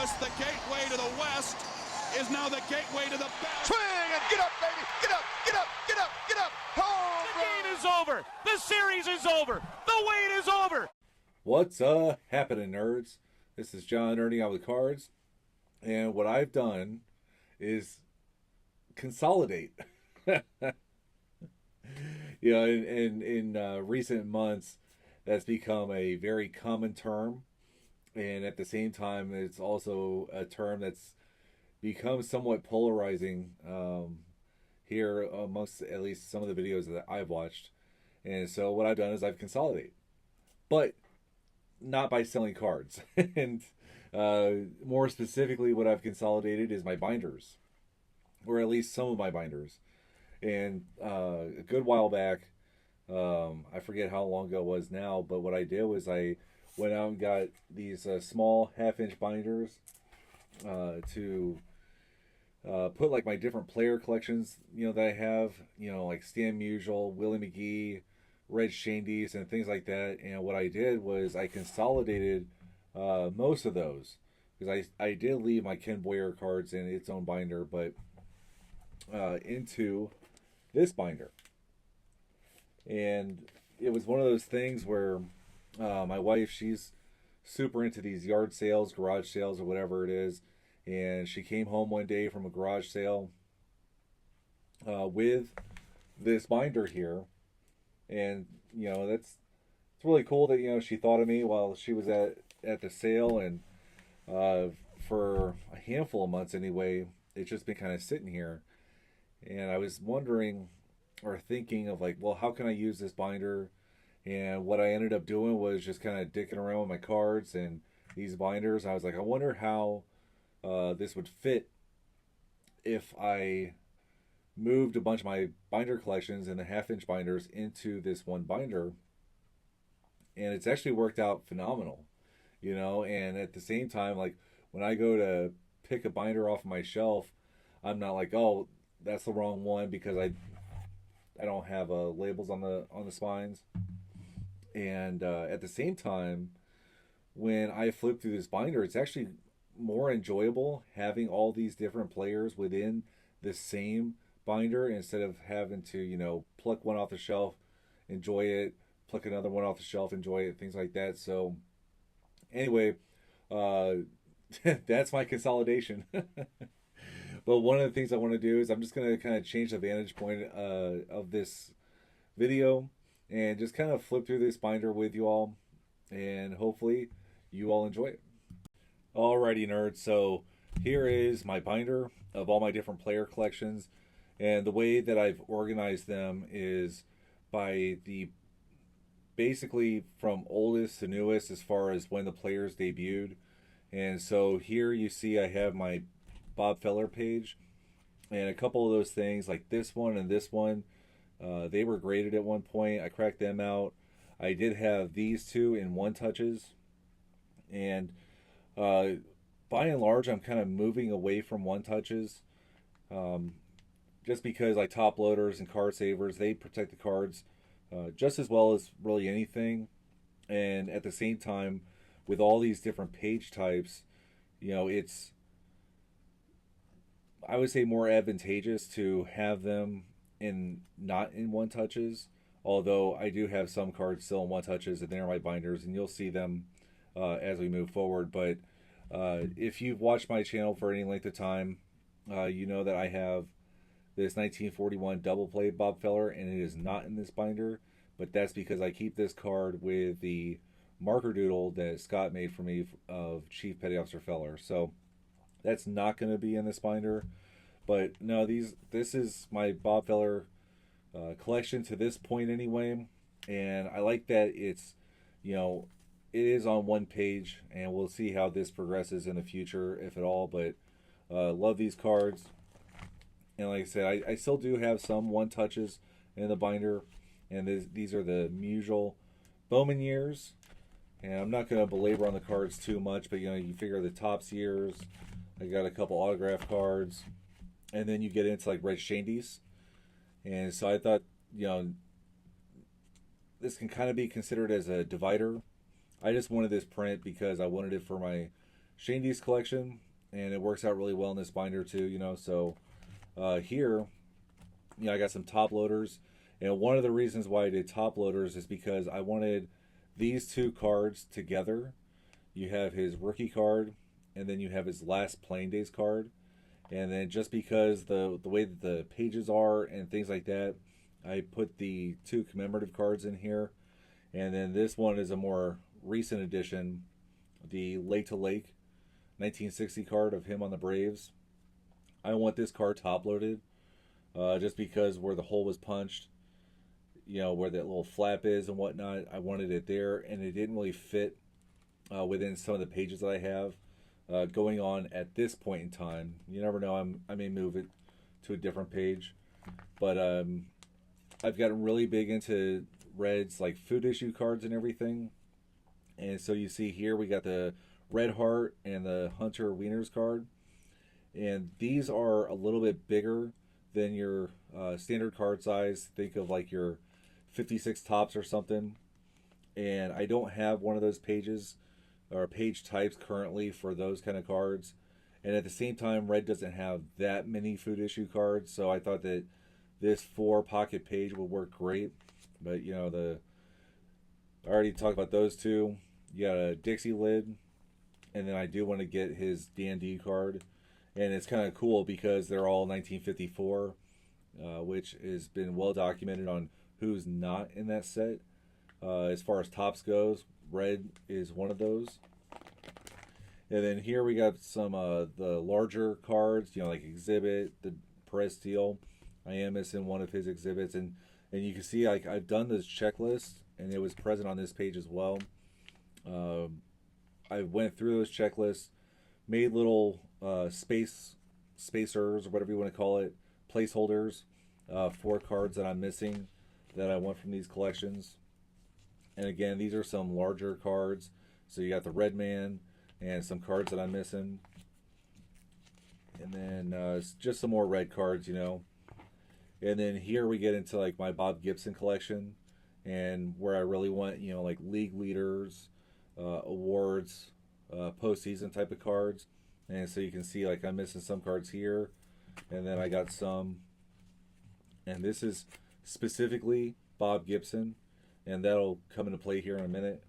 Northwest, the gateway to the West, is now the gateway to the best. Swing and get up, baby! Get up, get up, get up, get up! Home The game is over. The series is over. The wait is over. What's happening, nerds? This is John Nerding Out with Cards, and what I've done is consolidate. You know, in recent months, that's become a very common term, and at the same time, it's also a term that's become somewhat polarizing here amongst at least some of the videos that I've watched. And so what I've done is I've consolidated, but not by selling cards. And more specifically, what I've consolidated is my binders, or at least some of my binders. And a good while back, I forget how long ago it was now, but what I did was I went out and got these small half-inch binders to put like my different player collections, you know, that I have, you know, like Stan Musial, Willie McGee, Red Schoendienst, and things like that. And what I did was I consolidated most of those, because I did leave my Ken Boyer cards in its own binder, but into this binder. And it was one of those things where my wife, she's super into these yard sales, garage sales, or whatever it is. And she came home one day from a garage sale with this binder here. And, you know, it's really cool that, you know, she thought of me while she was at the sale. And for a handful of months anyway, it's just been kind of sitting here. And I was wondering or thinking of like, well, how can I use this binder? And what I ended up doing was just kind of dicking around with my cards and these binders. I was like, I wonder how this would fit if I moved a bunch of my binder collections and the half-inch binders into this one binder. And it's actually worked out phenomenal, you know. And at the same time, like when I go to pick a binder off my shelf, I'm not like, oh, that's the wrong one, because I don't have labels on the spines. And at the same time, when I flip through this binder, it's actually more enjoyable having all these different players within the same binder, instead of having to, you know, pluck one off the shelf, enjoy it, pluck another one off the shelf, enjoy it, things like that. So anyway, that's my consolidation. But one of the things I want to do is I'm just going to kind of change the vantage point of this video and just kind of flip through this binder with you all, and hopefully you all enjoy it. Alrighty, nerds, so here is my binder of all my different player collections, and the way that I've organized them is by basically from oldest to newest as far as when the players debuted. And so here you see I have my Bob Feller page, and a couple of those things like this one and this one, they were graded at one point. I cracked them out. I did have these two in one touches, and by and large I'm kind of moving away from one touches, just because like top loaders and card savers, they protect the cards just as well as really anything. And at the same time, with all these different page types, you know, it's, I would say, more advantageous to have them not in one touches, although I do have some cards still in one touches, and they're my binders, and you'll see them as we move forward. But if you've watched my channel for any length of time, you know that I have this 1941 double play Bob Feller, and it is not in this binder, but that's because I keep this card with the marker doodle that Scott made for me of Chief Petty Officer Feller. So that's not going to be in this binder. But no, this is my Bob Feller collection to this point anyway. And I like that it's, you know, it is on one page, and we'll see how this progresses in the future, if at all. But love these cards. And like I said, I still do have some one touches in the binder. And these are the Musial Bowman years. And I'm not going to belabor on the cards too much, but you know, you figure the Topps years. I got a couple autograph cards, and then you get into like Red Schoendienst. And so I thought, you know, this can kind of be considered as a divider. I just wanted this print because I wanted it for my Schoendienst collection, and it works out really well in this binder too, you know. So here, you know, I got some top loaders, and one of the reasons why I did top loaders is because I wanted these two cards together. You have his rookie card, and then you have his last playing days card. And then just because the way that the pages are and things like that, I put the two commemorative cards in here. And then this one is a more recent edition, the Lake to Lake 1960 card of him on the Braves. I want this card top loaded, just because where the hole was punched, you know, where that little flap is and whatnot, I wanted it there, and it didn't really fit within some of the pages that I have going on at this point in time. You never know, I may move it to a different page, but I've gotten really big into Red's like food issue cards and everything. And so you see here we got the Red Heart and the Hunter Wieners card, and these are a little bit bigger than your standard card size. Think of like your 56 tops or something, and I don't have one of those pages or page types currently for those kind of cards. And at the same time, Red doesn't have that many food issue cards, so I thought that this 4 pocket page would work great. But you know, I already talked about those two. You got a Dixie lid, and then I do want to get his Dan D card, and it's kind of cool because they're all 1954, which has been well documented on who's not in that set. As far as tops goes, Red is one of those. And then here we got some the larger cards, you know, like Exhibit, the Perez Steel. I am missing one of his exhibits, and you can see like I've done this checklist, and it was present on this page as well. I went through those checklists, made little spacers or whatever you want to call it, placeholders for cards that I'm missing that I want from these collections. And again, these are some larger cards. So you got the Red Man and some cards that I'm missing. And then just some more red cards, you know. And then here we get into like my Bob Gibson collection, and where I really want, you know, like league leaders, awards, postseason type of cards. And so you can see like I'm missing some cards here, and then I got some. And this is specifically Bob Gibson, and that'll come into play here in a minute.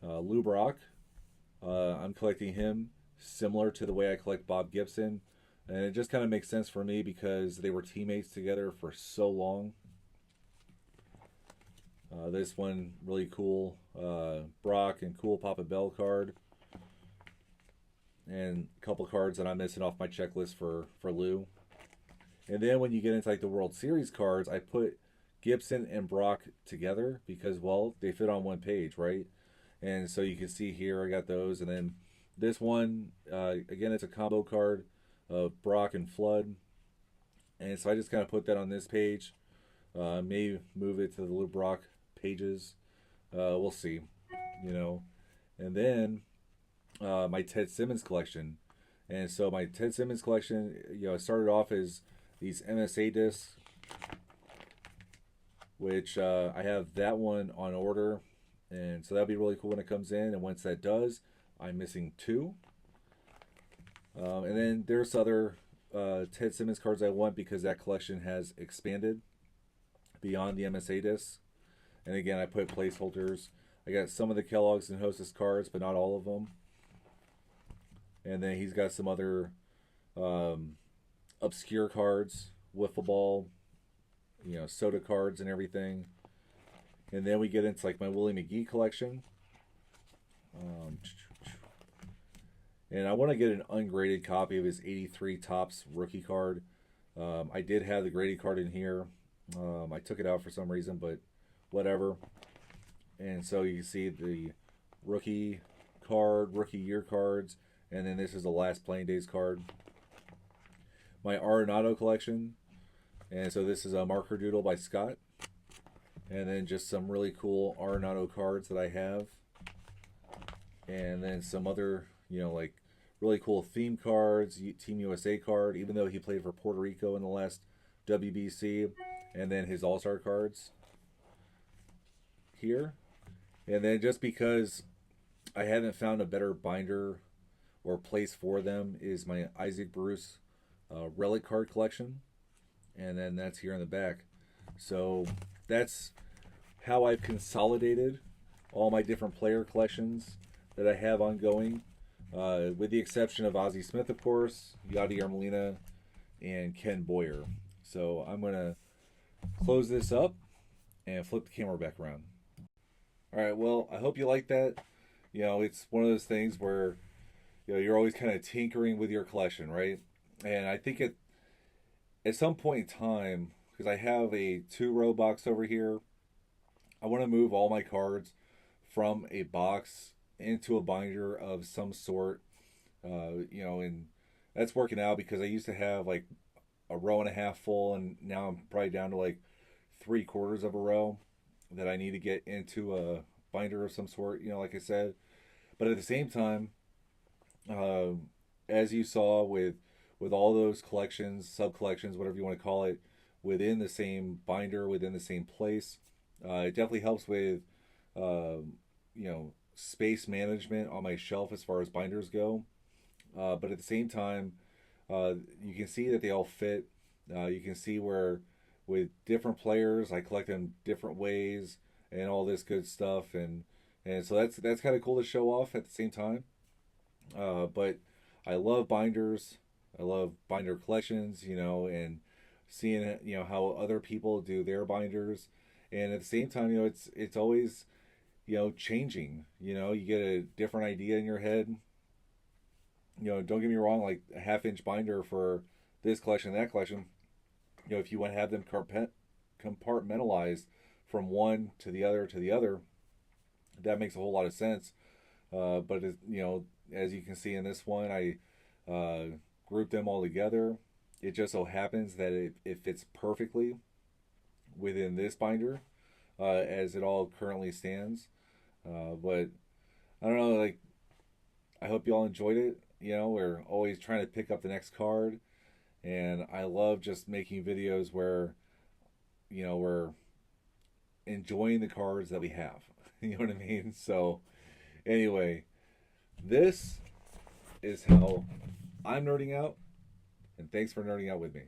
Lou Brock, I'm collecting him similar to the way I collect Bob Gibson, and it just kind of makes sense for me because they were teammates together for so long. This one really cool, Brock and Cool Papa Bell card, and a couple cards that I'm missing off my checklist for Lou. And then when you get into like the World Series cards, I put Gibson and Brock together because, well, they fit on one page, right? And so you can see here I got those. And then this one, again, it's a combo card of Brock and Flood. And so I just kind of put that on this page. May move it to the Lou Brock pages. We'll see, you know. And then my Ted Simmons collection. And so my Ted Simmons collection, you know, it started off as these MSA discs, which I have that one on order, and so that'll be really cool when it comes in. And once that does, I'm missing 2. And then there's other Ted Simmons cards I want because that collection has expanded beyond the MSA discs. And again, I put placeholders. I got some of the Kellogg's and Hostess cards, but not all of them. And then he's got some other obscure cards, wiffle ball, you know, soda cards and everything. And then we get into like my Willie McGee collection. And I want to get an ungraded copy of his 83 Topps rookie card. I did have the graded card in here. I took it out for some reason, but whatever. And so you can see the rookie card, rookie year cards, and then this is the last playing days card. My Arenado collection, and so this is a marker doodle by Scott, and then just some really cool Arenado cards that I have, and then some other, you know, like really cool theme cards, Team USA card, even though he played for Puerto Rico in the last WBC, and then his All-Star cards here. And then just because I haven't found a better binder or place for them is my Isaac Bruce relic card collection, and then that's here in the back. So that's how I've consolidated all my different player collections that I have ongoing, with the exception of Ozzie Smith, of course, Yadier Molina, and Ken Boyer. So I'm going to close this up and flip the camera back around. All right, well, I hope you like that. You know, it's one of those things where, you know, you're always kind of tinkering with your collection, right? And I think at some point in time, because I have a 2-row box over here, I want to move all my cards from a box into a binder of some sort. You know, and that's working out because I used to have like a row and a half full, and now I'm probably down to like 3/4 of a row that I need to get into a binder of some sort, you know, like I said. But at the same time, as you saw with all those collections, sub-collections, whatever you want to call it, within the same binder, within the same place, it definitely helps with, you know, space management on my shelf as far as binders go. But at the same time, you can see that they all fit. You can see where with different players, I collect them different ways and all this good stuff. And so that's kind of cool to show off at the same time. But I love binders. I love binder collections, you know, and seeing, you know, how other people do their binders. And at the same time, you know, it's always, you know, changing. You know, you get a different idea in your head. You know, don't get me wrong, like a 1/2-inch binder for this collection, that collection, you know, if you want to have them compartmentalized from one to the other, that makes a whole lot of sense. But, you know, as you can see in this one, I grouped them all together. It just so happens that it fits perfectly within this binder, as it all currently stands. But I don't know, like, I hope you all enjoyed it. You know, we're always trying to pick up the next card, and I love just making videos where, you know, we're enjoying the cards that we have. You know what I mean? So anyway, this is how I'm nerding out, and thanks for nerding out with me.